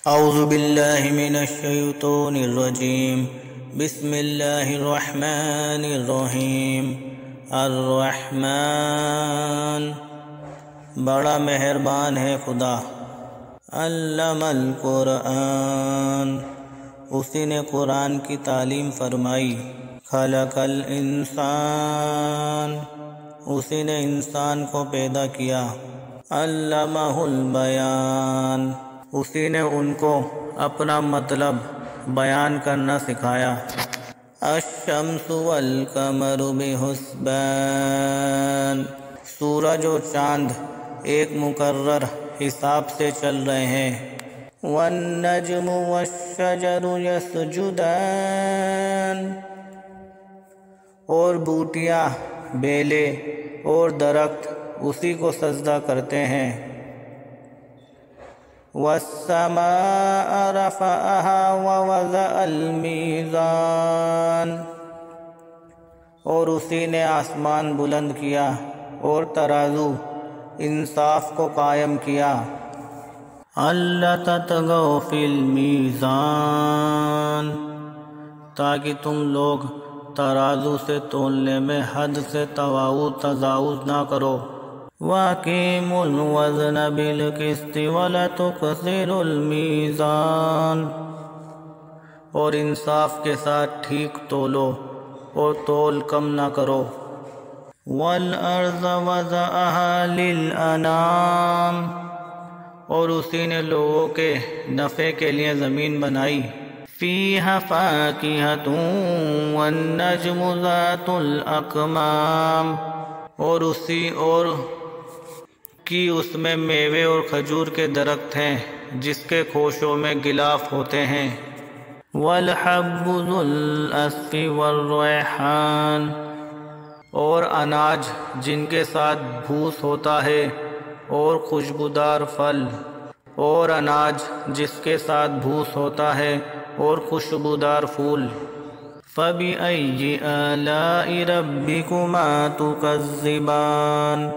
اعوذ باللہ من الشیطان الرجیم بسم اللہ الرحمن الرحیم الرحمن بڑا مہربان ہے خدا۔ علم القرآن اسی نے قرآن کی تعلیم فرمائی۔ خلق الانسان اسی نے انسان کو پیدا کیا۔ علمہ البیان اسی نے ان کو اپنا مطلب بیان کرنا سکھایا۔ الشمس والقمر بحسبان سورج و چاند ایک مقرر حساب سے چل رہے ہیں۔ والنجم والشجر یسجدان اور بوٹیاں، بیلیں اور درخت اسی کو سجدہ کرتے ہیں۔ والسماء رفعها ووضع الميزان اور اسی نے آسمان بلند کیا اور ترازو انصاف کو قائم کیا۔ الا تطغوا فی المیزان تاکہ تم لوگ ترازو سے تولنے میں حد سے تجاوز نہ کرو۔ وَأَقِیمُوا الْوَزْنَ بِالْقِسْطِ وَلَا تُخْسِرُوا الْمِیزَانَ اور انصاف کے ساتھ ٹھیک تولو اور تول کم نہ کرو۔ وَالْأَرْضَ وَضَعَهَا لِلْأَنَامِ اور اسی نے لوگوں کے نفع کے لیے زمین بنائی۔ فِيهَا فَاكِهَةٌ وَالنَّجْمُ ذَاتُ الْأَكْمَامِ اور اسی اور کی اس میں میوے اور کھجور کے درخت ہیں جس کے خوشوں میں غلاف ہوتے ہیں۔ والحب ذو العصف والریحان اور اناج جن کے ساتھ بھوس ہوتا ہے اور خوشبودار پھل، اور اناج جس کے ساتھ بھوس ہوتا ہے اور خوشبودار پھول۔ فَبِأَيِّ آلَاءِ رَبِّكُمَا تُكَذِّبَانِ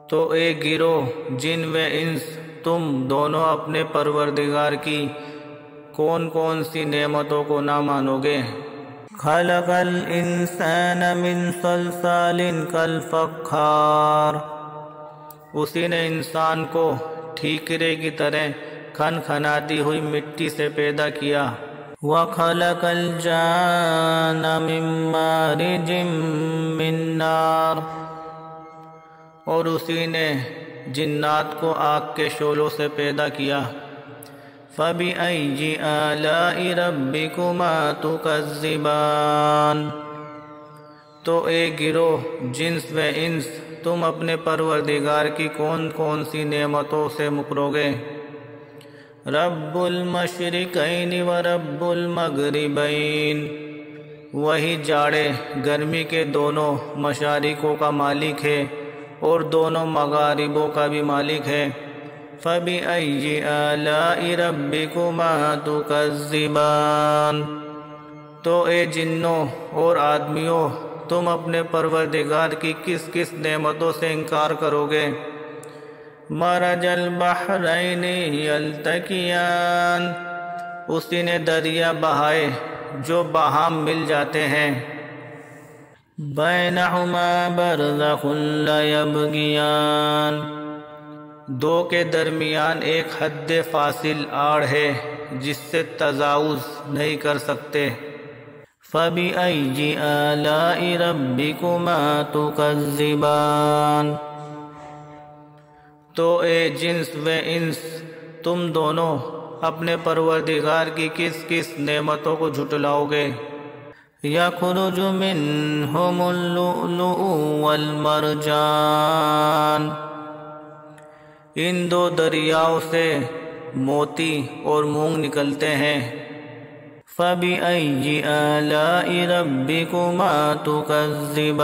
تو اے گروہ جن و انس تم دونوں اپنے پروردگار کی کون کون سی نعمتوں کو نہ مانو گے۔ خلق الانسان من صلصال کالفخار اسی نے انسان کو ٹھیکرے کی طرح کھنکھناتی ہوئی مٹی سے پیدا کیا۔ وَخَلَقَ الْجَانَّ مِن مَّارِجٍ مِّن نَّارٍ اور اسی نے جنات کو آگ کے شعلوں سے پیدا کیا۔ فَبِأَيِّ آلَاءِ رَبِّكُمَا تُكَذِّبَانِ تو اے گروہ جنس و انس تم اپنے پروردگار کی کون کون سی نعمتوں سے مکرو گے۔ رب المشرقین و رب المغربین وہی جاڑے گرمی کے دونوں مشارقوں کا مالک ہے اور دونوں مغاربوں کا بھی مالک ہے۔ فَبِأَيِّ آلَاءِ رَبِّكُمَا تُكَذِّبَانِ تو اے جنوں اور آدمیوں تم اپنے پروردگار کی کس کس نعمتوں سے انکار کرو گے۔ مرج البحرین یلتقیان اسی نے دریا بہائے جو باہم مل جاتے ہیں۔ بینہما برزخ لا یبغیان دو کے درمیان ایک حد فاصل آڑ ہے جس سے تجاوز نہیں کر سکتے۔ فَبِأَيِّ آلَاءِ رَبِّكُمَا تُكَذِّبَانِ تو اے جنس و انس تم دونوں اپنے پروردگار کی کس کس نعمتوں کو جھٹلاؤ گے۔ یخرج منہم اللؤلؤ والمرجان ان دو دریاؤں سے موتی اور مونگ نکلتے ہیں۔ فَبِأَيِّ آلَاءِ رَبِّكُمَا تُكَذِّبَانِ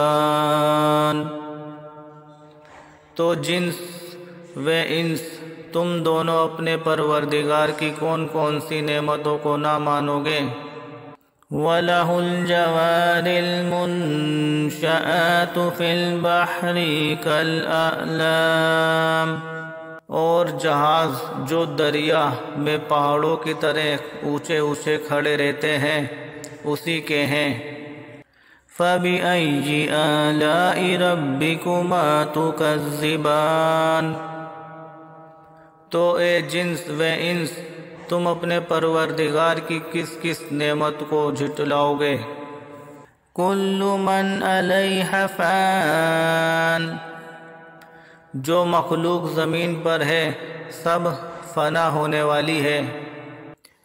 تو جنس و انس تم دونوں اپنے پروردگار کی کون کون سی نعمتوں کو نہ مانو گے۔ وَلَهُ الْجَوَارِ الْمُنشَآتُ فِي الْبَحْرِ كَالْأَعْلَامِ اور جہاز جو دریا میں پہاڑوں کی طرح اونچے اونچے کھڑے رہتے ہیں اسی کے ہیں۔ فَبِأَيِّ آلَاءِ رَبِّكُمَا تُكَذِّبَانِ، تو اے جنس و انس تم اپنے پروردگار کی کس کس نعمت کو جھٹلاؤ گے؟ کُلُّ مَنْ عَلَيْهَا فَانٍ، جو مخلوق زمین پر ہے سب فنا ہونے والی ہے۔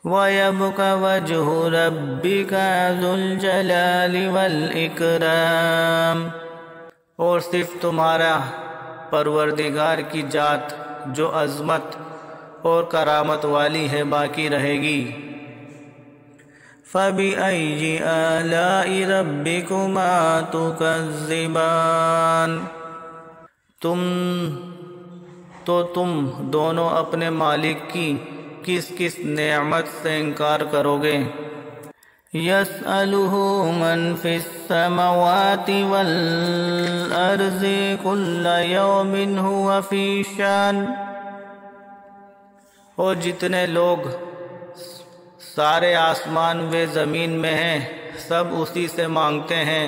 وَيَبْقَى وَجْهُ رَبِّكَ ذُو الْجَلَالِ وَالْإِكْرَامِ، اور صرف تمہارا پروردگار کی ذات جو عظمت اور کرامت والی ہے باقی رہے گی۔ فَبِأَيِّ آلَاءِ رَبِّكُمَا تُكَذِّبَانِ، تم دونوں اپنے مالک کی کس کس نعمت سے انکار کرو گے؟ يَسْأَلُهُ مَنْ فِي السَّمَوَاتِ وَالْأَرْضِ كُلَّ يَوْمٍ هُوَ فِي شَأْنٍ، اور جتنے لوگ سارے آسمان و زمین میں ہیں سب اسی سے مانگتے ہیں،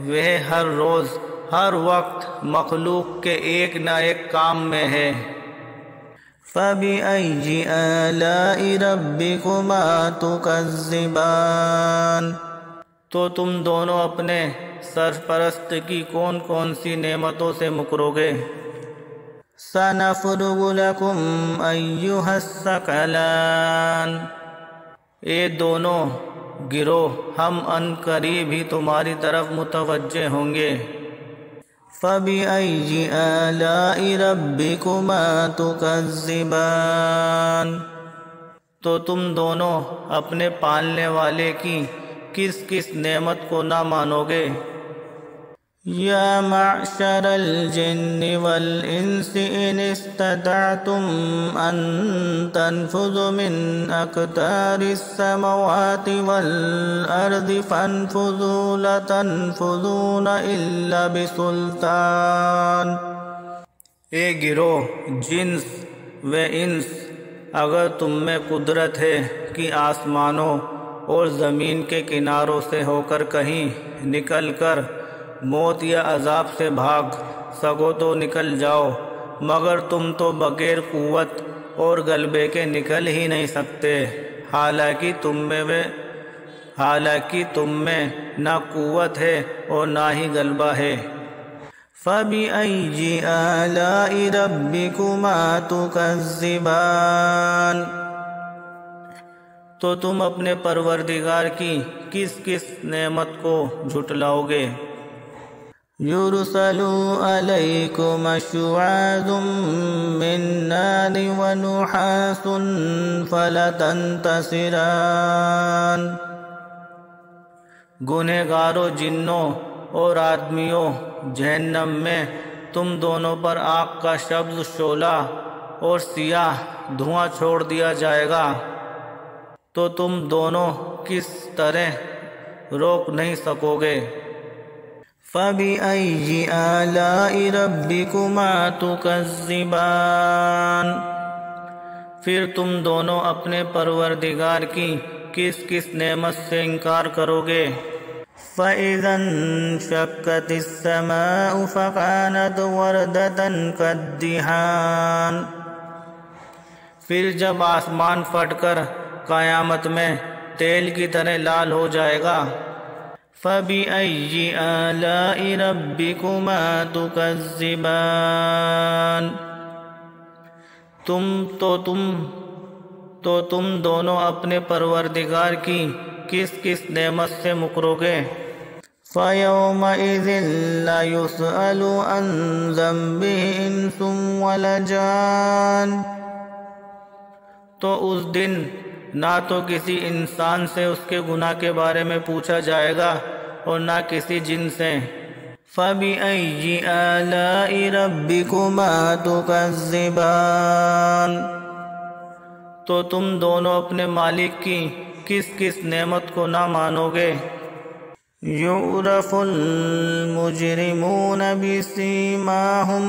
وہ ہر روز ہر وقت مخلوق کے ایک نہ ایک کام میں ہے۔ فَبِأَيِّ آلَاءِ رَبِّكُمَا تُكَذِّبَانِ، تو تم دونوں اپنے سرپرست کی کون کون سی نعمتوں سے مکرو گے؟ سَنَفْرُغُ لَكُمْ أَيُّهَ الثَّقَلَانِ، اے دونوں گروہ ہم ان قریب ہی تمہاری طرف متوجہ ہوں گے۔ فَبِأَيِّ آلَاءِ رَبِّكُمَا تُكَذِّبَانِ، تو تم دونوں اپنے پالنے والے کی کس کس نعمت کو نہ مانو گے؟ یا معشر الجن والانس ان استطعتم ان تنفذوا من اقطار السماوات والارض فانفذوا لا تنفذون الا بسلطان، اے گروہ جنس و انس اگر تم میں قدرت ہے کہ آسمانوں اور زمین کے کناروں سے ہو کر کہیں نکل کر موت یا عذاب سے بھاگ سکو تو نکل جاؤ، مگر تم تو بغیر قوت اور غلبے کے نکل ہی نہیں سکتے، حالانکہ تم میں نہ قوت ہے اور نہ ہی غلبہ ہے۔ فَبِأَيِّ آلَاءِ رَبِّكُمَا تُكَذِّبَانِ، تو تم اپنے پروردگار کی کس کس نعمت کو جھٹلاؤ گے؟ يُرْسَلُ عَلَيْكُمْ شُوَاظٌ مِّن نَّارٍ وَنُحَاسٌ فَلَا تَنتَصِرَانِ، گنہگاروں جنوں اور آدمیوں جہنم میں تم دونوں پر آگ کا سبز شعلہ اور سیاہ دھواں چھوڑ دیا جائے گا، تو تم دونوں کس طرح روک نہیں سکو گے؟ فَبِأَيِّ آلَاءِ رَبِّكُمَا تُكَذِّبَانِ، پھر تم دونوں اپنے پروردگار کی کس کس نعمت سے انکار کرو گے؟ فَإِذَا انشَقَّتِ السَّمَاءُ فَكَانَتْ وَرْدَةً كَالدِّهَانِ، پھر جب آسمان پھٹ کر قیامت میں تیل کی طرح لال ہو جائے گا۔ فَبِأَيِّ آلَاءِ رَبِّكُمَا تُكَذِّبَانِ، تو تم دونوں اپنے پروردگار کی کس کس نعمت سے مکرو گے؟ فَيَوْمَئِذٍ لَا يُسْأَلُ عَنْ ذَنبِهِ إِنسٌ وَلَا جَانٌ، تو اس دن نہ تو کسی انسان سے اس کے گناہ کے بارے میں پوچھا جائے گا اور نہ کسی جن سے۔ فَبِأَيِّ آلَاءِ رَبِّكُمَا تُكَذِّبَانِ، تو تم دونوں اپنے مالک کی کس کس نعمت کو نہ مانو گے؟ يعرف المجرمون بسيماهم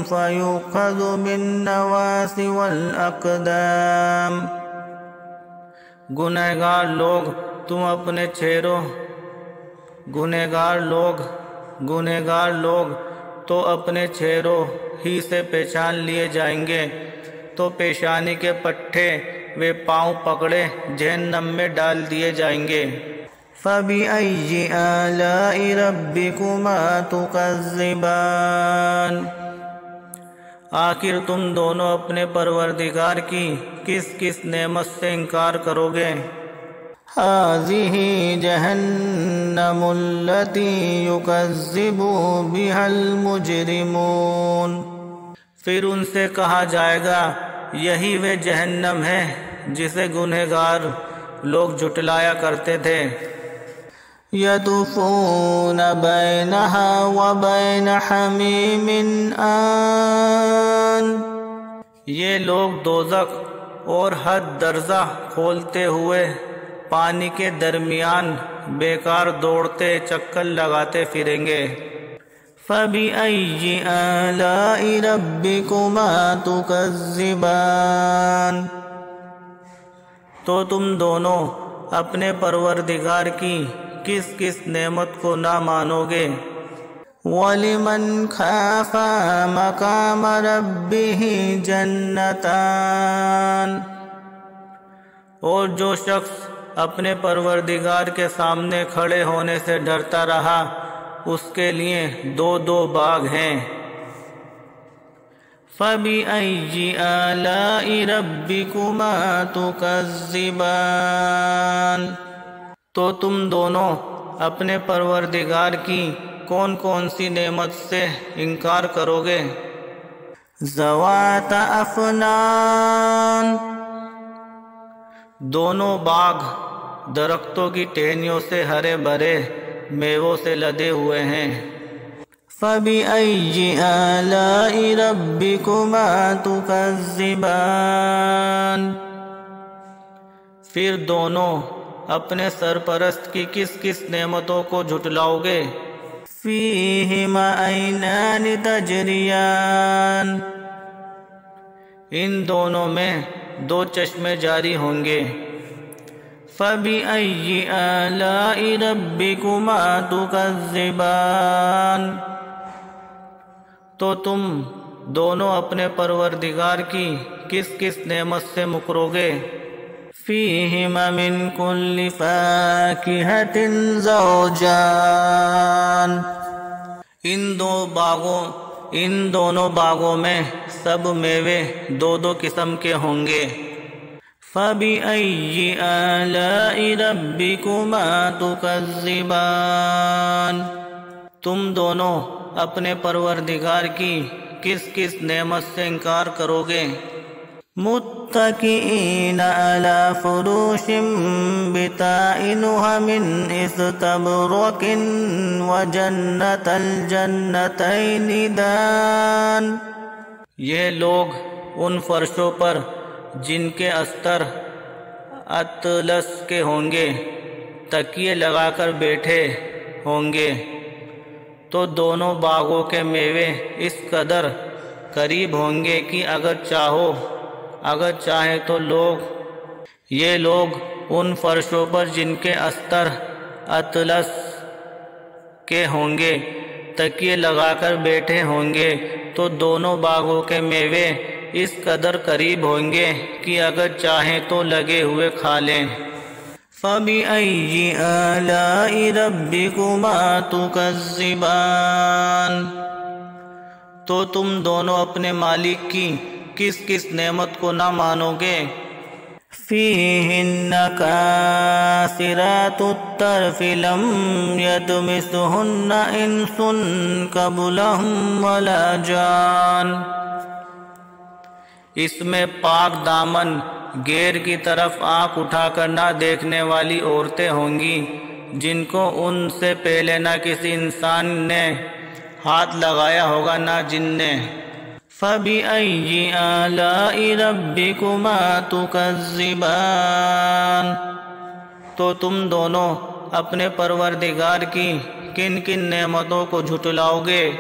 فيؤخذ بالنواصي والأقدام۔ گنہگار لوگ تو اپنے چہروں ہی سے پہچان لیے جائیں گے، تو پیشانی کے پٹھے و پاؤں پکڑے جہنم میں ڈال دیے جائیں گے۔ فَبِأَيِّ آلَاءِ رَبِّكُمَا تُكَذِّبَانِ، آخر تم دونوں اپنے پروردگار کی کس کس نعمت سے انکار کرو گے؟ هَذِهِ جَهَنَّمُ الَّتِي يُكَذِّبُ بِهَا الْمُجْرِمُونَ، پھر ان سے کہا جائے گا یہی وہ جہنم ہے جسے گنہگار لوگ جھٹلایا کرتے تھے۔ يَطُوفُونَ بَيْنَهَا وَبَيْنَ حَمِيمٍ آن، یہ لوگ دوزخ اور حد درزہ کھولتے ہوئے پانی کے درمیان بیکار دوڑتے چکر لگاتے پھریں گے۔ فَبِأَيِّ آلَاءِ رَبِّكُمَا تُكَذِّبَانِ، تو تم دونوں اپنے پروردگار کی کس کس نعمت کو نہ مانو گے؟ وَلِمَنْ خَافَ مَقَامَ رَبِّهِ جَنَّتَانِ، اور جو شخص اپنے پروردگار کے سامنے کھڑے ہونے سے ڈرتا رہا اس کے لیے دو دو باغ ہیں۔ فَبِأَيِّ آلَاءِ رَبِّكُمَا تُكَذِّبَانِ، تو تم دونوں اپنے پروردگار کی کون کون سی نعمت سے انکار کرو گے؟ ذَوَاتَ أَفْنَانٍ، دونوں باغ درختوں کی ٹہنیوں سے ہرے بھرے میووں سے لدے ہوئے ہیں۔ فَبِأَيِّ آلَاءِ رَبِّكُمَا تُكَذِّبَانِ، پھر دونوں اپنے سرپرست کی کس کس نعمتوں کو جھٹلاؤ گے؟ فِيهِمَا عَيْنَانِ تَجْرِيَانِ، ان دونوں میں دو چشمے جاری ہوں گے۔ فَبِأَيِّ آلَاءِ رَبِّكُمَا تُكَذِّبَانِ، تو تم دونوں اپنے پروردگار کی کس کس نعمت سے مکرو گے؟ فِيهِمَا مِن كُلِّ فَاكِهَةٍ زَوْجَانِ، ان دونوں باغوں میں سب میوے دو دو قسم کے ہوں گے۔ فَبِأَيِّ آلَاءِ رَبِّكُمَا تُكَذِّبَانِ، تم دونوں اپنے پروردگار کی کس کس نعمت سے انکار کرو گے؟ مُتَّكِئِينَ عَلَى فُرُوشٍ بِطَائِنُهَا مِنْ إِسْتَبْرَقٍ وَجَنَّتَ الْجَنَّتَيْنِ دَانٍ، یہ لوگ ان فرشوں پر جن کے استر اطلس کے ہوں گے تکیے لگا کر بیٹھے ہوں گے، تو دونوں باغوں کے میوے اس قدر قریب ہوں گے کہ اگر چاہیں تو یہ لوگ ان فرشوں پر جن کے استر اطلس کے ہوں گے تکیے لگا کر بیٹھے ہوں گے، تو دونوں باغوں کے میوے اس قدر قریب ہوں گے کہ اگر چاہیں تو لگے ہوئے کھا لیں۔ فَبِأَيِّ آلَاءِ رَبِّكُمَا تُكَذِّبَانِ، تو تم دونوں اپنے مالک کی کس کس نعمت کو نہ مانو گے؟ فِيهِنَّ قَاصِرَاتُ الطَّرْفِ لَمْ يَطْمِثْهُنَّ إِنسٌ قَبْلَهُمْ وَلَا جَانٌ، اس میں پاک دامن غیر کی طرف آنکھ اٹھا کر نہ دیکھنے والی عورتیں ہوں گی جن کو ان سے پہلے نہ کسی انسان نے ہاتھ لگایا ہوگا نہ جن نے۔ فَبِأَيِّ آلَاءِ رَبِّكُمَا تُكَذِّبَانِ، تو تم دونوں اپنے پروردگار کی کن کن نعمتوں کو جھٹلاؤ گے؟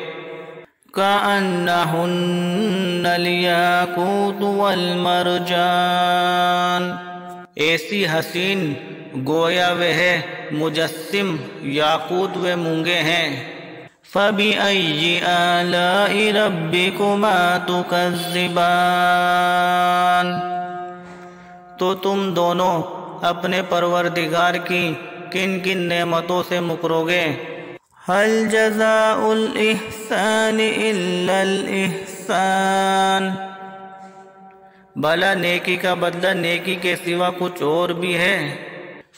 کَأَنَّهُنَّ الْيَاقُوتُ وَالْمَرْجَانُ، ایسی حسین گویا وہ مجسم یاقوت و مونگے ہیں۔ فَبِأَيِّ آلَاءِ رَبِّكُمَا تُكَذِّبَانِ، تو تم دونوں اپنے پروردگار کی کن کن نعمتوں سے مکرو گے؟ هَلْ جَزَاءُ الْإِحْسَانِ إِلَّا الْإِحْسَانُ، بھلا نیکی کا بدلہ نیکی کے سوا کچھ اور بھی ہے؟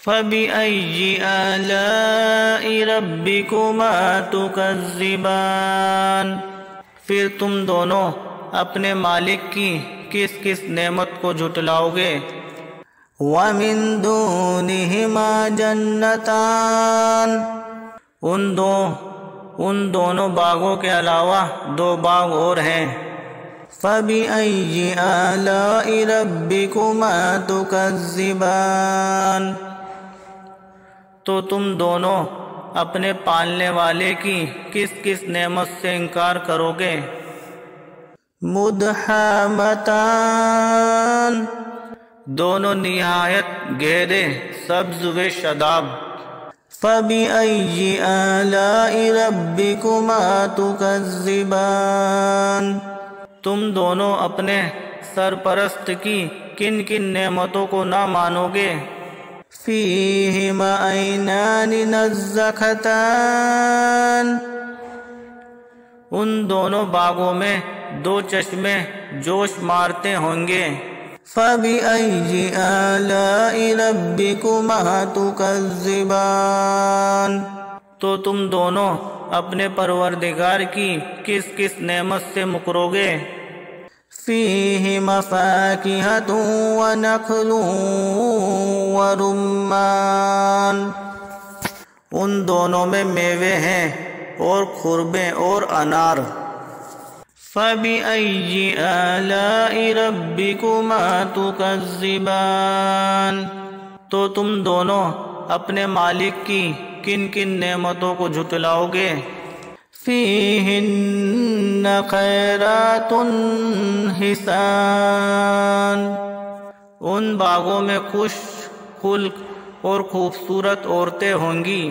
فَبِأَيِّ آلَاءِ رَبِّكُمَا تُكَذِّبَانِ، پھر تم دونوں اپنے مالک کی کس کس نعمت کو جھٹلاؤ گے؟ وَمِن دُونِهِمَا جَنَّتَانِ، ان دونوں باغوں کے علاوہ دو باغ اور ہیں۔ فَبِأَيِّ آلَاءِ رَبِّكُمَا تُكَذِّبَانِ، تو تم دونوں اپنے پالنے والے کی کس کس نعمت سے انکار کرو گے؟ مُدْحَامَتَانِ، دونوں نہایت گہرے سبز و شاداب۔ فَبِأَيِّ آلَاءِ رَبِّكُمَا تُكَذِّبَانِ، تم دونوں اپنے سرپرست کی کن کن نعمتوں کو نہ مانو گے؟ فِيهِمَا عَيْنَانِ نَضَّاخَتَانِ، ان دونوں باغوں میں دو چشمے جوش مارتے ہوں گے۔ فَبِأَيِّ آلَاءِ رَبِّكُمَا تُكَذِّبَانِ، تو تم دونوں اپنے پروردگار کی کس کس نعمت سے مکرو گے؟ فِيهِمَا فَاكِهَةٌ وَنَخْلٌ وَرُمَّانٌ، ان دونوں میں میوے ہیں اور خربیں اور انار۔ فَبِأَيِّ آلَاءِ رَبِّكُمَا تُكَذِّبَانِ، تو تم دونوں اپنے مالک کی کن کن نعمتوں کو جھٹلاؤ گے؟ فِيهِنَّ خَيْرَاتٌ حِسَانٌ، ان باغوں میں خوش خلق اور خوبصورت عورتیں ہوں گی۔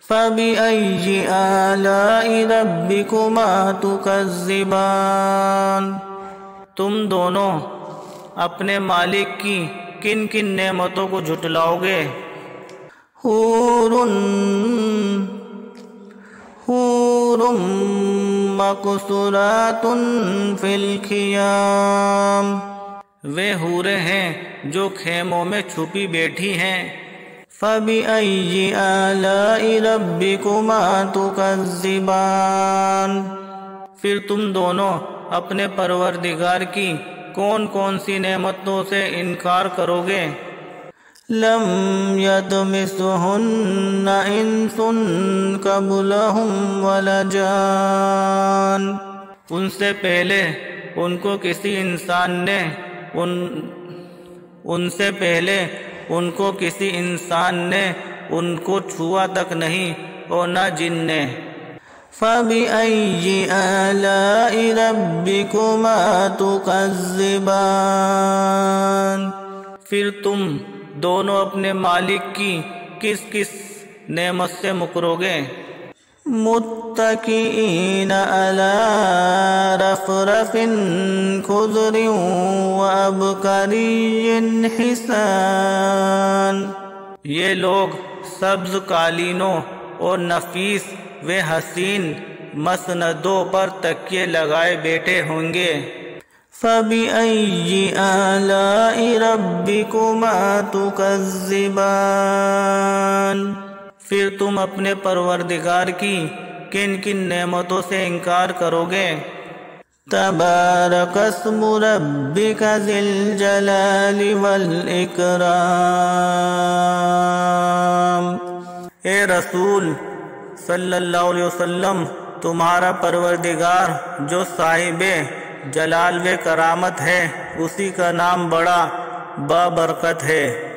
فَبِأَيِّ آلَاءِ رَبِّكُمَا تُكَذِّبَانِ، تم دونوں اپنے مالک کی کن کن نعمتوں کو جھٹلاؤ گے؟ حور مقصورات فی الخیام، وہ حوریں ہیں جو خیموں میں چھپی بیٹھی ہیں۔ فَبِأَيِّ آلَاءِ رَبِّكُمَا تُكَذِّبَانِ، پھر تم دونوں اپنے پروردگار کی کون کون سی نعمتوں سے انکار کرو گے؟ لَمْ يَطْمِثْهُنَّ إِنسٌ قَبْلَهُمْ وَلَا جَانٌ، ان سے پہلے ان کو کسی انسان نے ان کو چھوا تک نہیں اور نہ جن نے۔ فَبِأَيِّ آلَاءِ رَبِّكُمَا تُكَذِّبَانِ، پھر تم دونوں اپنے مالک کی کس کس نعمت سے مکرو گے؟ متکئین علی رفرف خضر وعبقری حسان، یہ لوگ سبز قالینوں اور نفیس و حسین مسندوں پر تکیے لگائے بیٹھے ہوں گے۔ فَبِأَيِّ آلَاءِ رَبِّكُمَا تُكَذِّبَانِ، پھر تم اپنے پروردگار کی کن کن نعمتوں سے انکار کرو گے؟ تبارک اسم ربک ذی الجلال والاکرام، اے رسول صلی اللہ علیہ وسلم، تمہارا پروردگار جو صاحب جلال و کرامت ہے، اسی کا نام بڑا بابرکت ہے۔